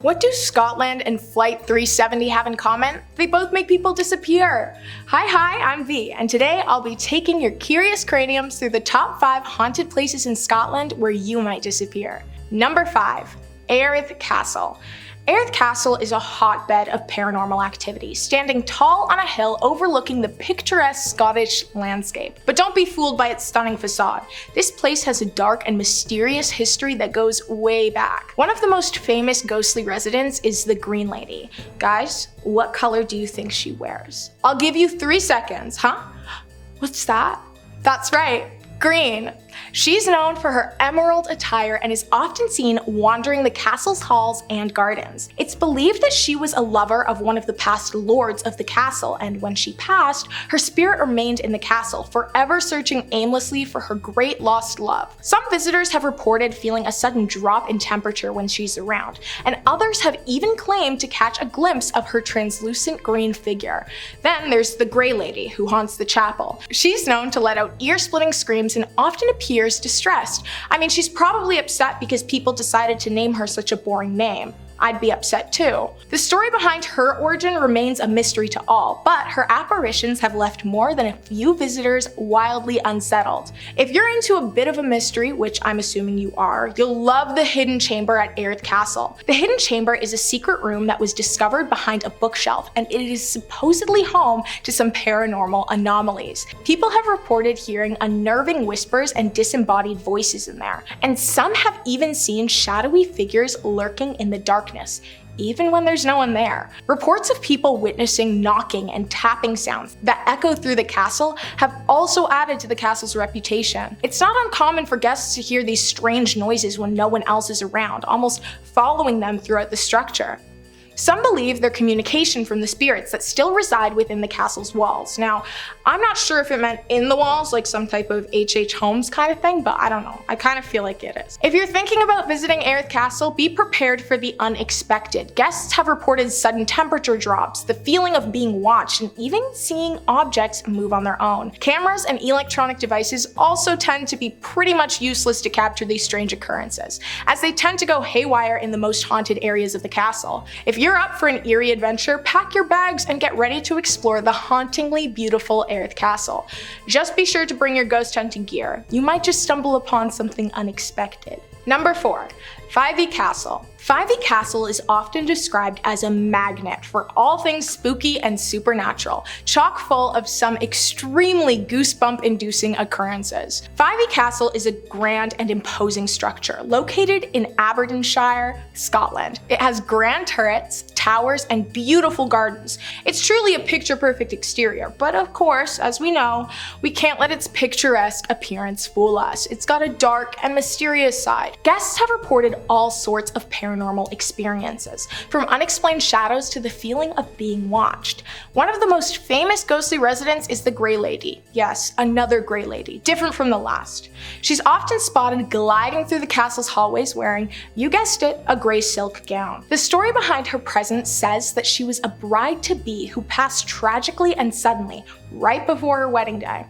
What do Scotland and Flight 370 have in common? They both make people disappear. Hi, I'm V, and today I'll be taking your curious craniums through the top 5 haunted places in Scotland where you might disappear. Number 5. Airth Castle. Airth Castle is a hotbed of paranormal activity, standing tall on a hill overlooking the picturesque Scottish landscape. But don't be fooled by its stunning facade. This place has a dark and mysterious history that goes way back. One of the most famous ghostly residents is the Green Lady. Guys, what color do you think she wears? I'll give you 3 seconds, huh? What's that? That's right, green. She's known for her emerald attire and is often seen wandering the castle's halls and gardens. It's believed that she was a lover of one of the past lords of the castle, and when she passed, her spirit remained in the castle, forever searching aimlessly for her great lost love. Some visitors have reported feeling a sudden drop in temperature when she's around, and others have even claimed to catch a glimpse of her translucent green figure. Then there's the Grey Lady, who haunts the chapel. She's known to let out ear-splitting screams and often appears distressed. I mean, she's probably upset because people decided to name her such a boring name. I'd be upset too. The story behind her origin remains a mystery to all, but her apparitions have left more than a few visitors wildly unsettled. If you're into a bit of a mystery, which I'm assuming you are, you'll love the hidden chamber at Airth Castle. The hidden chamber is a secret room that was discovered behind a bookshelf, and it is supposedly home to some paranormal anomalies. People have reported hearing unnerving whispers and disembodied voices in there, and some have even seen shadowy figures lurking in the darkness, even when there's no one there. Reports of people witnessing knocking and tapping sounds that echo through the castle have also added to the castle's reputation. It's not uncommon for guests to hear these strange noises when no one else is around, almost following them throughout the structure. Some believe they're communication from the spirits that still reside within the castle's walls. Now, I'm not sure if it meant in the walls, like some type of H.H. Holmes kind of thing, but I don't know. I kind of feel like it is. If you're thinking about visiting Airth Castle, be prepared for the unexpected. Guests have reported sudden temperature drops, the feeling of being watched, and even seeing objects move on their own. Cameras and electronic devices also tend to be pretty much useless to capture these strange occurrences, as they tend to go haywire in the most haunted areas of the castle. If you're up for an eerie adventure, pack your bags and get ready to explore the hauntingly beautiful Airth Castle. Just be sure to bring your ghost hunting gear. You might just stumble upon something unexpected. Number 4. Fyvie Castle. Fyvie Castle is often described as a magnet for all things spooky and supernatural, chock full of some extremely goosebump-inducing occurrences. Fyvie Castle is a grand and imposing structure located in Aberdeenshire, Scotland. It has grand turrets, towers, and beautiful gardens. It's truly a picture-perfect exterior, but of course, as we know, we can't let its picturesque appearance fool us. It's got a dark and mysterious side. Guests have reported all sorts of paranormal experiences, from unexplained shadows to the feeling of being watched. One of the most famous ghostly residents is the Grey Lady. Yes, another Grey Lady, different from the last. She's often spotted gliding through the castle's hallways wearing, you guessed it, a grey silk gown. The story behind her presence says that she was a bride-to-be who passed tragically and suddenly, right before her wedding day.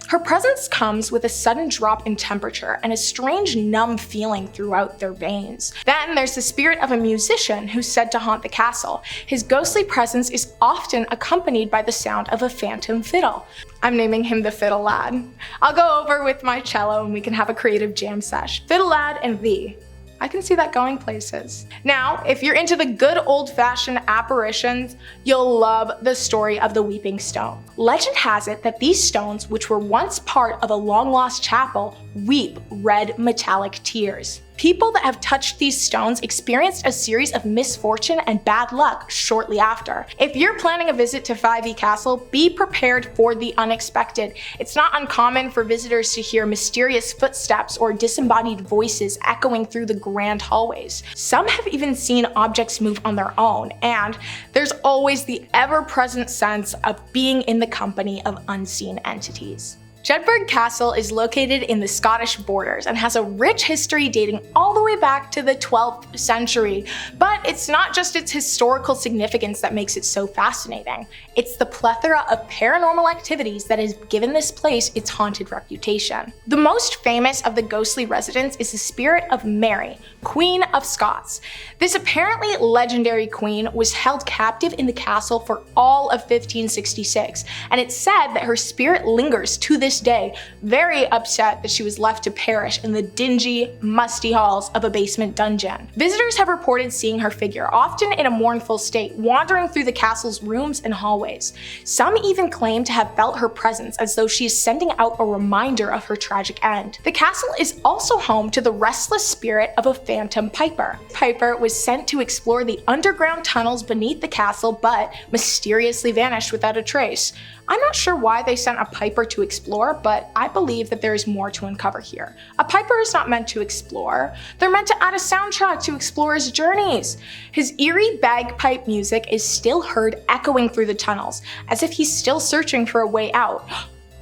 Her presence comes with a sudden drop in temperature and a strange numb feeling throughout their veins. Then there's the spirit of a musician who's said to haunt the castle. His ghostly presence is often accompanied by the sound of a phantom fiddle. I'm naming him the Fiddle Lad. I'll go over with my cello and we can have a creative jam sesh. Fiddle Lad and V. I can see that going places. Now, if you're into the good old-fashioned apparitions, you'll love the story of the Weeping Stone. Legend has it that these stones, which were once part of a long-lost chapel, weep red metallic tears. People that have touched these stones experienced a series of misfortune and bad luck shortly after. If you're planning a visit to Fyvie Castle, be prepared for the unexpected. It's not uncommon for visitors to hear mysterious footsteps or disembodied voices echoing through the grand hallways. Some have even seen objects move on their own, and there's always the ever-present sense of being in the company of unseen entities. Jedburgh Castle is located in the Scottish borders and has a rich history dating all the way back to the 12th century. But it's not just its historical significance that makes it so fascinating. It's the plethora of paranormal activities that has given this place its haunted reputation. The most famous of the ghostly residents is the spirit of Mary, Queen of Scots. This apparently legendary queen was held captive in the castle for all of 1566, and it's said that her spirit lingers to this day, very upset that she was left to perish in the dingy, musty halls of a basement dungeon. Visitors have reported seeing her figure, often in a mournful state, wandering through the castle's rooms and hallways. Some even claim to have felt her presence as though she is sending out a reminder of her tragic end. The castle is also home to the restless spirit of a phantom piper. Piper was sent to explore the underground tunnels beneath the castle, but mysteriously vanished without a trace. I'm not sure why they sent a piper to explore, but I believe that there is more to uncover here. A piper is not meant to explore. They're meant to add a soundtrack to explorers' journeys. His eerie bagpipe music is still heard echoing through the tunnels, as if he's still searching for a way out.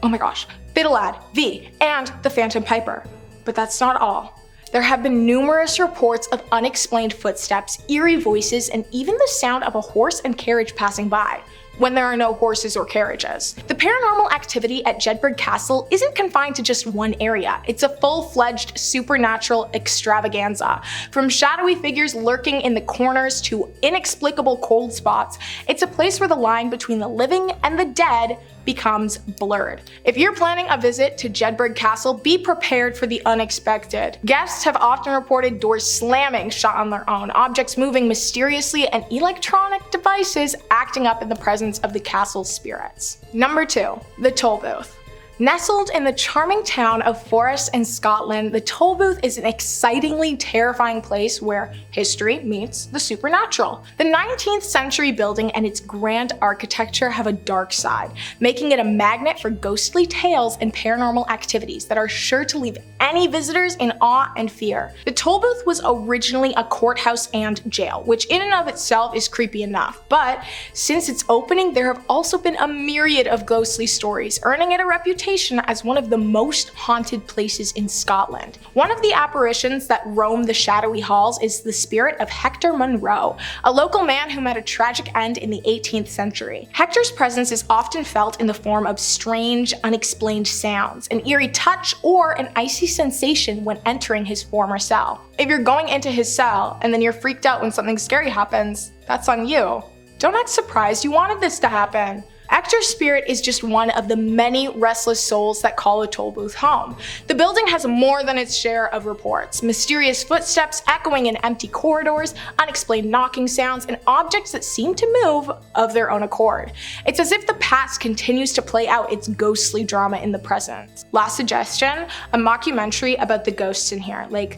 Oh my gosh, Fiddle-Lad, V, and the Phantom Piper. But that's not all. There have been numerous reports of unexplained footsteps, eerie voices, and even the sound of a horse and carriage passing by, when there are no horses or carriages. The paranormal activity at Jedburgh Castle isn't confined to just one area. It's a full-fledged supernatural extravaganza. From shadowy figures lurking in the corners to inexplicable cold spots, it's a place where the line between the living and the dead becomes blurred. If you're planning a visit to Jedburgh Castle, be prepared for the unexpected. Guests have often reported doors slamming shut on their own, objects moving mysteriously, and electronic devices acting up in the presence of the castle's spirits. Number 2, the Tolbooth. Nestled in the charming town of Forres in Scotland, the Tolbooth is an excitingly terrifying place where history meets the supernatural. The 19th century building and its grand architecture have a dark side, making it a magnet for ghostly tales and paranormal activities that are sure to leave any visitors in awe and fear. The Tolbooth was originally a courthouse and jail, which in and of itself is creepy enough, but since its opening there have also been a myriad of ghostly stories, earning it a reputation as one of the most haunted places in Scotland. One of the apparitions that roam the shadowy halls is the spirit of Hector Munro, a local man who met a tragic end in the 18th century. Hector's presence is often felt in the form of strange, unexplained sounds, an eerie touch, or an icy sensation when entering his former cell. If you're going into his cell and then you're freaked out when something scary happens, that's on you. Don't act surprised, you wanted this to happen. Hector's spirit is just one of the many restless souls that call a Tolbooth home. The building has more than its share of reports: mysterious footsteps echoing in empty corridors, unexplained knocking sounds, and objects that seem to move of their own accord. It's as if the past continues to play out its ghostly drama in the present. Last suggestion, a mockumentary about the ghosts in here, like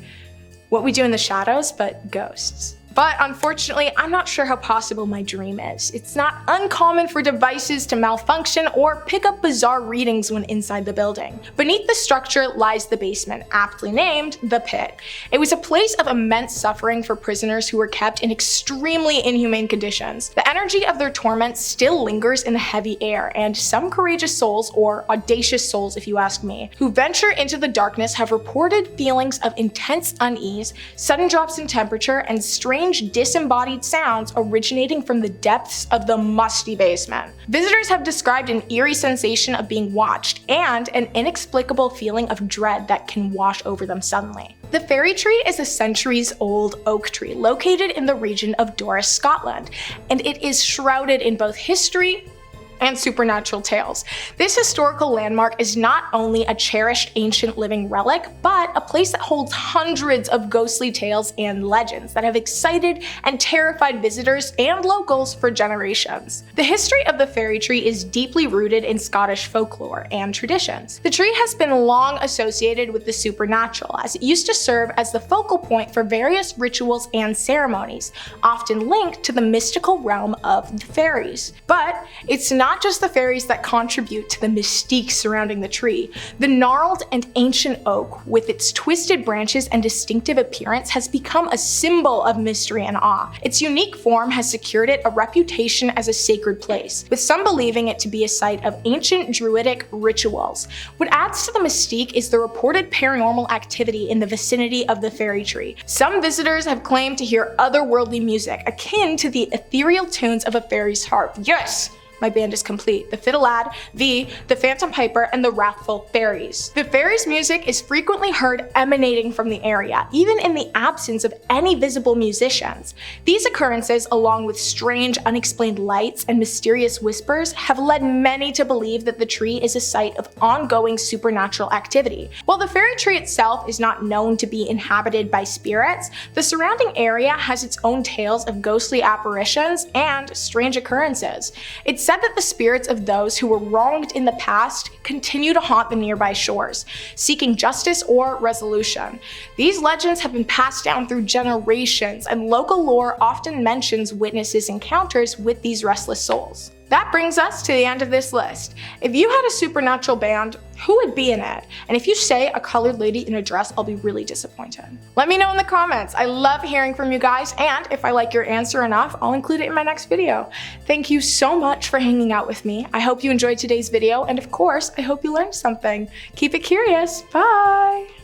What We Do in the Shadows, but ghosts. But unfortunately, I'm not sure how possible my dream is. It's not uncommon for devices to malfunction or pick up bizarre readings when inside the building. Beneath the structure lies the basement, aptly named the Pit. It was a place of immense suffering for prisoners who were kept in extremely inhumane conditions. The energy of their torment still lingers in the heavy air, and some courageous souls, or audacious souls if you ask me, who venture into the darkness have reported feelings of intense unease, sudden drops in temperature, and strange disembodied sounds originating from the depths of the musty basement. Visitors have described an eerie sensation of being watched and an inexplicable feeling of dread that can wash over them suddenly. The fairy tree is a centuries-old oak tree located in the region of Doris, Scotland, and it is shrouded in both history and supernatural tales. This historical landmark is not only a cherished ancient living relic, but a place that holds hundreds of ghostly tales and legends that have excited and terrified visitors and locals for generations. The history of the fairy tree is deeply rooted in Scottish folklore and traditions. The tree has been long associated with the supernatural, as it used to serve as the focal point for various rituals and ceremonies, often linked to the mystical realm of the fairies. But it's not not just the fairies that contribute to the mystique surrounding the tree. The gnarled and ancient oak, with its twisted branches and distinctive appearance, has become a symbol of mystery and awe. Its unique form has secured it a reputation as a sacred place, with some believing it to be a site of ancient druidic rituals. What adds to the mystique is the reported paranormal activity in the vicinity of the fairy tree. Some visitors have claimed to hear otherworldly music, akin to the ethereal tunes of a fairy's harp. Yes! My band is complete. The fiddle lad, V, the phantom piper, and the wrathful fairies. The fairies' music is frequently heard emanating from the area, even in the absence of any visible musicians. These occurrences, along with strange, unexplained lights and mysterious whispers, have led many to believe that the tree is a site of ongoing supernatural activity. While the fairy tree itself is not known to be inhabited by spirits, the surrounding area has its own tales of ghostly apparitions and strange occurrences. It's said that the spirits of those who were wronged in the past continue to haunt the nearby shores, seeking justice or resolution. These legends have been passed down through generations, and local lore often mentions witnesses' encounters with these restless souls. That brings us to the end of this list. If you had a supernatural band, who would be in it? And if you say a colored lady in a dress, I'll be really disappointed. Let me know in the comments. I love hearing from you guys, and if I like your answer enough, I'll include it in my next video. Thank you so much for hanging out with me. I hope you enjoyed today's video, and of course, I hope you learned something. Keep it curious. Bye!